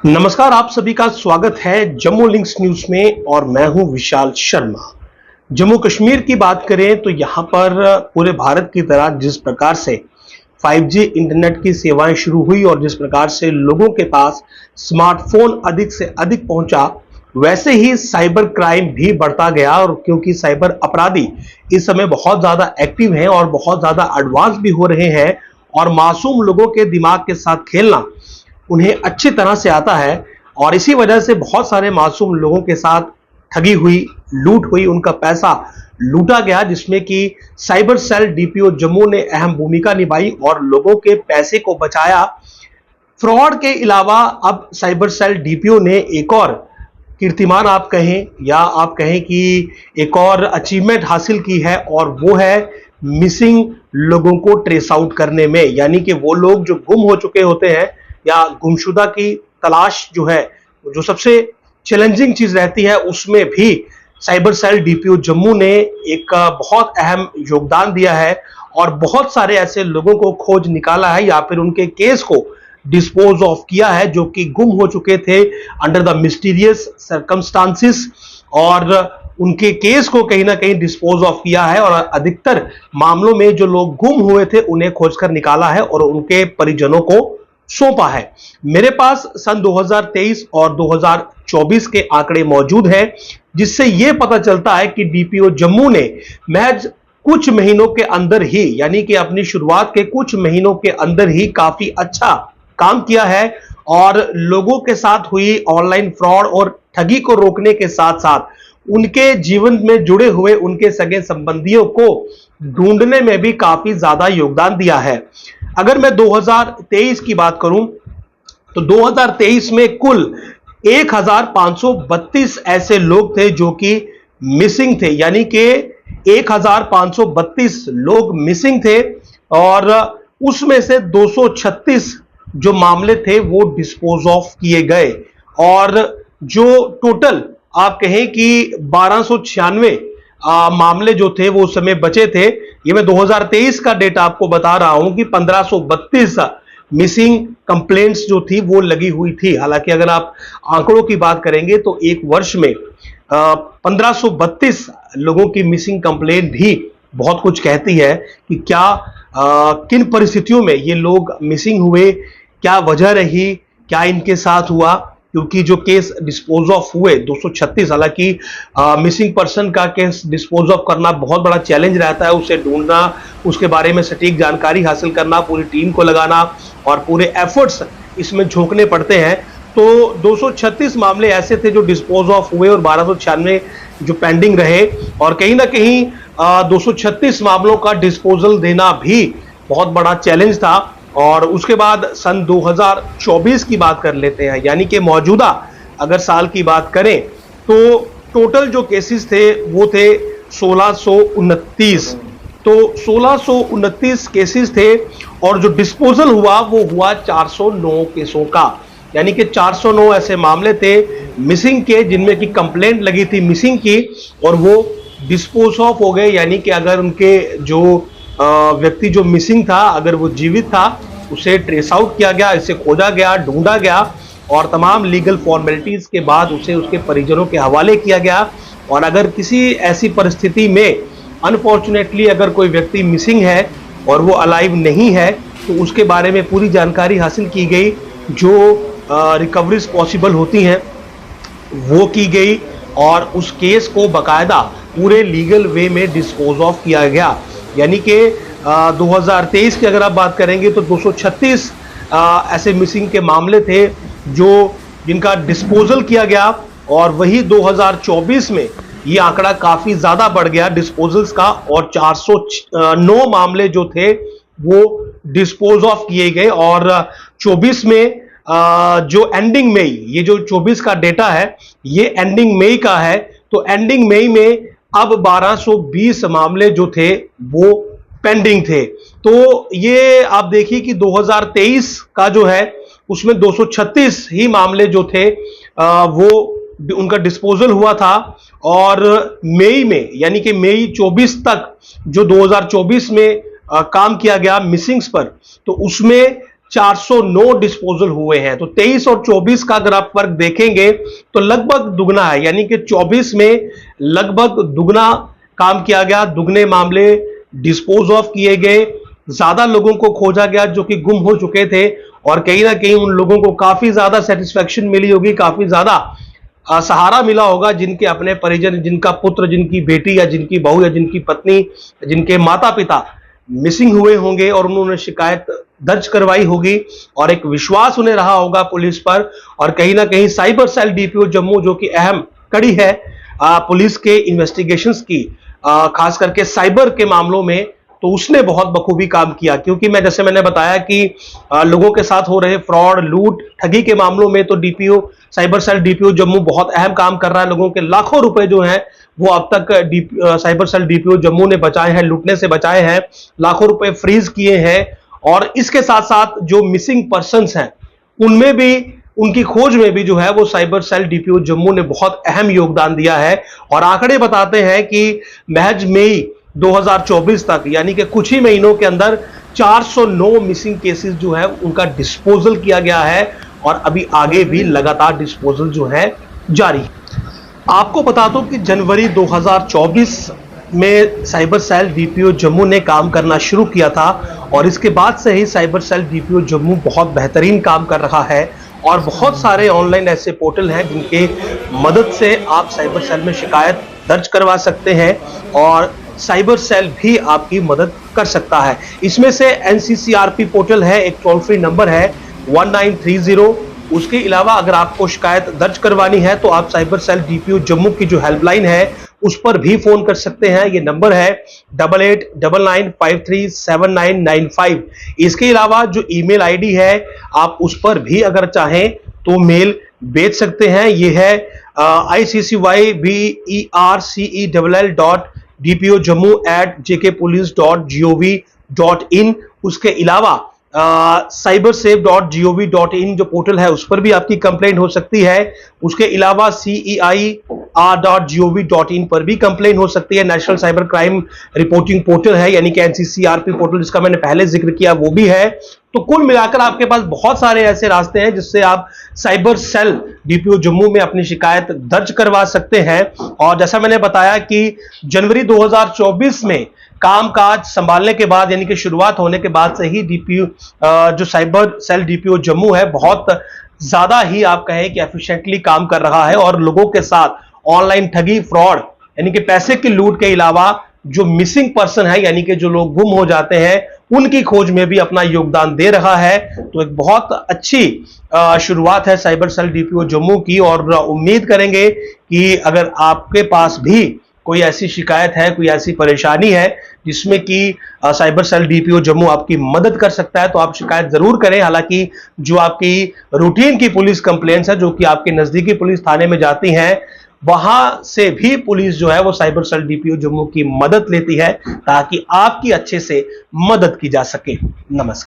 नमस्कार, आप सभी का स्वागत है जम्मू लिंक्स न्यूज में और मैं हूं विशाल शर्मा। जम्मू कश्मीर की बात करें तो यहां पर पूरे भारत की तरह जिस प्रकार से 5G इंटरनेट की सेवाएं शुरू हुई और जिस प्रकार से लोगों के पास स्मार्टफोन अधिक से अधिक पहुंचा, वैसे ही साइबर क्राइम भी बढ़ता गया। और क्योंकि साइबर अपराधी इस समय बहुत ज्यादा एक्टिव हैं और बहुत ज्यादा एडवांस भी हो रहे हैं और मासूम लोगों के दिमाग के साथ खेलना उन्हें अच्छी तरह से आता है, और इसी वजह से बहुत सारे मासूम लोगों के साथ ठगी हुई, लूट हुई, उनका पैसा लूटा गया, जिसमें कि साइबर सेल डीपीओ जम्मू ने अहम भूमिका निभाई और लोगों के पैसे को बचाया। फ्रॉड के अलावा अब साइबर सेल डीपीओ ने एक और कीर्तिमान आप कहें या आप कहें कि एक और अचीवमेंट हासिल की है, और वो है मिसिंग लोगों को ट्रेस आउट करने में। यानी कि वो लोग जो गुम हो चुके होते हैं या गुमशुदा की तलाश जो है, जो सबसे चैलेंजिंग चीज रहती है, उसमें भी साइबर सेल डीपीओ जम्मू ने एक बहुत अहम योगदान दिया है और बहुत सारे ऐसे लोगों को खोज निकाला है या फिर उनके केस को डिस्पोज ऑफ किया है जो कि गुम हो चुके थे अंडर द मिस्टीरियस सर्कमस्टांसिस, और उनके केस को कहीं ना कहीं डिस्पोज ऑफ किया है। और अधिकतर मामलों में जो लोग गुम हुए थे उन्हें खोजकर निकाला है और उनके परिजनों को सौंपा है। मेरे पास सन 2023 और 2024 के आंकड़े मौजूद हैं, जिससे यह पता चलता है कि डीपीओ जम्मू ने महज कुछ महीनों के अंदर ही, यानी कि अपनी शुरुआत के कुछ महीनों के अंदर ही काफी अच्छा काम किया है और लोगों के साथ हुई ऑनलाइन फ्रॉड और ठगी को रोकने के साथ साथ उनके जीवन में जुड़े हुए उनके सगे संबंधियों को ढूंढने में भी काफी ज्यादा योगदान दिया है। अगर मैं 2023 की बात करूं तो 2023 में कुल 1532 ऐसे लोग थे जो कि मिसिंग थे, यानी कि 1532 लोग मिसिंग थे, और उसमें से 236 जो मामले थे वो डिस्पोज ऑफ किए गए, और जो टोटल आप कहें कि 1296 मामले जो थे वो उस समय बचे थे। ये मैं 2023 का डेटा आपको बता रहा हूं कि 1532 मिसिंग कंप्लेंट्स जो थी वो लगी हुई थी। हालांकि अगर आप आंकड़ों की बात करेंगे तो एक वर्ष में 1532 लोगों की मिसिंग कंप्लेंट भी बहुत कुछ कहती है कि क्या किन परिस्थितियों में ये लोग मिसिंग हुए, क्या वजह रही, क्या इनके साथ हुआ। क्योंकि जो केस डिस्पोज ऑफ हुए 236, हालांकि मिसिंग पर्सन का केस डिस्पोज ऑफ करना बहुत बड़ा चैलेंज रहता है, उसे ढूंढना, उसके बारे में सटीक जानकारी हासिल करना, पूरी टीम को लगाना और पूरे एफर्ट्स इसमें झोंकने पड़ते हैं। तो 236 मामले ऐसे थे जो डिस्पोज ऑफ हुए और 1296 जो पेंडिंग रहे, और कहीं ना कहीं 236 मामलों का डिस्पोजल देना भी बहुत बड़ा चैलेंज था। और उसके बाद सन 2024 की बात कर लेते हैं, यानी कि मौजूदा अगर साल की बात करें तो टोटल जो केसेस थे वो थे 1629। तो 1629 केसेस थे और जो डिस्पोजल हुआ वो हुआ 409 केसों का, यानी कि 409 ऐसे मामले थे मिसिंग के जिनमें की कंप्लेंट लगी थी मिसिंग की और वो डिस्पोज ऑफ हो गए। यानी कि अगर उनके जो व्यक्ति जो मिसिंग था, अगर वो जीवित था, उसे ट्रेस आउट किया गया, इसे खोजा गया, ढूंढा गया और तमाम लीगल फॉर्मेलिटीज के बाद उसे उसके परिजनों के हवाले किया गया। और अगर किसी ऐसी परिस्थिति में अनफॉर्चुनेटली अगर कोई व्यक्ति मिसिंग है और वो अलाइव नहीं है तो उसके बारे में पूरी जानकारी हासिल की गई, जो रिकवरीज पॉसिबल होती हैं वो की गई और उस केस को बकायदा पूरे लीगल वे में डिस्पोज ऑफ किया गया। यानी कि 2023 की अगर आप बात करेंगे तो 236 ऐसे मिसिंग के मामले थे जो जिनका डिस्पोजल किया गया, और वही 2024 में ये आंकड़ा काफी ज्यादा बढ़ गया डिस्पोजल्स का, और 409 मामले जो थे वो डिस्पोज ऑफ किए गए। और 24 में जो एंडिंग मई, ये जो 24 का डेटा है ये एंडिंग मई का है, तो एंडिंग मई में अब 1220 मामले जो थे वो पेंडिंग थे। तो ये आप देखिए कि 2023 का जो है उसमें 236 ही मामले जो थे वो उनका डिस्पोजल हुआ था, और मई में यानी कि मई 24 तक जो 2024 में काम किया गया मिसिंग्स पर, तो उसमें 409 डिस्पोजल हुए हैं। तो 23 और 24 का अगर आप फर्क देखेंगे तो लगभग दुगना है, यानी कि 24 में लगभग दुगना काम किया गया, दुगने मामले डिस्पोज ऑफ किए गए, ज्यादा लोगों को खोजा गया जो कि गुम हो चुके थे, और कहीं ना कहीं उन लोगों को काफी ज्यादा सेटिस्फेक्शन मिली होगी, काफी ज्यादा सहारा मिला होगा, जिनके अपने परिजन, जिनका पुत्र, जिनकी बेटी या जिनकी बहू या जिनकी पत्नी, जिनके माता पिता मिसिंग हुए होंगे और उन्होंने शिकायत दर्ज करवाई होगी, और एक विश्वास उन्हें रहा होगा पुलिस पर। और कहीं ना कहीं साइबर सेल डीपीओ जम्मू जो कि अहम कड़ी है पुलिस के इन्वेस्टिगेशंस की, खास करके साइबर के मामलों में, तो उसने बहुत बखूबी काम किया। क्योंकि जैसे मैंने बताया कि लोगों के साथ हो रहे फ्रॉड, लूट, ठगी के मामलों में तो DPO, cyber cell DPO Jammu बहुत अहम काम कर रहा है। लोगों के लाखों रुपए जो हैं वो अब तक साइबर सेल डीपीओ जम्मू ने बचाए हैं, लूटने से बचाए हैं, लाखों रुपए फ्रीज किए हैं। और इसके साथ साथ जो मिसिंग पर्सन्स हैं उनमें भी, उनकी खोज में भी जो है वो साइबर सेल डीपीओ जम्मू ने बहुत अहम योगदान दिया है। और आंकड़े बताते हैं कि महज मई 2024 तक, यानी कि कुछ ही महीनों के अंदर 409 मिसिंग केसेस जो है उनका डिस्पोजल किया गया है, और अभी आगे भी लगातार डिस्पोजल जो है जारी है। आपको बता दूं कि जनवरी 2024 में साइबर सेल डीपीओ जम्मू ने काम करना शुरू किया था, और इसके बाद से ही साइबर सेल डीपीओ जम्मू बहुत बेहतरीन काम कर रहा है। और बहुत सारे ऑनलाइन ऐसे पोर्टल हैं जिनके मदद से आप साइबर सेल में शिकायत दर्ज करवा सकते हैं, और साइबर सेल भी आपकी मदद कर सकता है। इसमें से एनसीसीआरपी पोर्टल है, एक टोल फ्री नंबर है 1930। उसके अलावा अगर आपको शिकायत दर्ज करवानी है तो आप साइबर सेल डीपीओ जम्मू की जो हेल्पलाइन है उस पर भी फोन कर सकते हैं। ये नंबर है 8899537995। इसके अलावा जो ईमेल आईडी है आप उस पर भी अगर चाहें तो मेल भेज सकते हैं। ये है iccyberell.dpojammu@jkpolice.gov.in। उसके अलावा cybersafe.gov.in जो पोर्टल है उस पर भी आपकी कंप्लेंट हो सकती है। उसके अलावा CEIR.gov.in पर भी कंप्लेंट हो सकती है। National cyber crime reporting portal है, यानी कि एनसीसीआरपी पोर्टल जिसका मैंने पहले जिक्र किया, वो भी है। तो कुल मिलाकर आपके पास बहुत सारे ऐसे रास्ते हैं जिससे आप साइबर सेल डीपीओ जम्मू में अपनी शिकायत दर्ज करवा सकते हैं। और जैसा मैंने बताया कि जनवरी 2024 में कामकाज संभालने के बाद, यानी कि शुरुआत होने के बाद से ही डीपीओ जो साइबर सेल डीपीओ जम्मू है बहुत ज्यादा ही आप कहें कि एफिशिएंटली काम कर रहा है, और लोगों के साथ ऑनलाइन ठगी, फ्रॉड, यानी कि पैसे की लूट के अलावा जो मिसिंग पर्सन है, यानी कि जो लोग गुम हो जाते हैं, उनकी खोज में भी अपना योगदान दे रहा है। तो एक बहुत अच्छी शुरुआत है साइबर सेल डीपीओ जम्मू की, और उम्मीद करेंगे कि अगर आपके पास भी कोई ऐसी शिकायत है, कोई ऐसी परेशानी है जिसमें कि साइबर सेल डीपीओ जम्मू आपकी मदद कर सकता है, तो आप शिकायत जरूर करें। हालांकि जो आपकी रूटीन की पुलिस कंप्लेंट्स है, जो कि आपके नजदीकी पुलिस थाने में जाती हैं, वहां से भी पुलिस जो है वो साइबर सेल डीपीओ जम्मू की मदद लेती है ताकि आपकी अच्छे से मदद की जा सके। नमस्कार।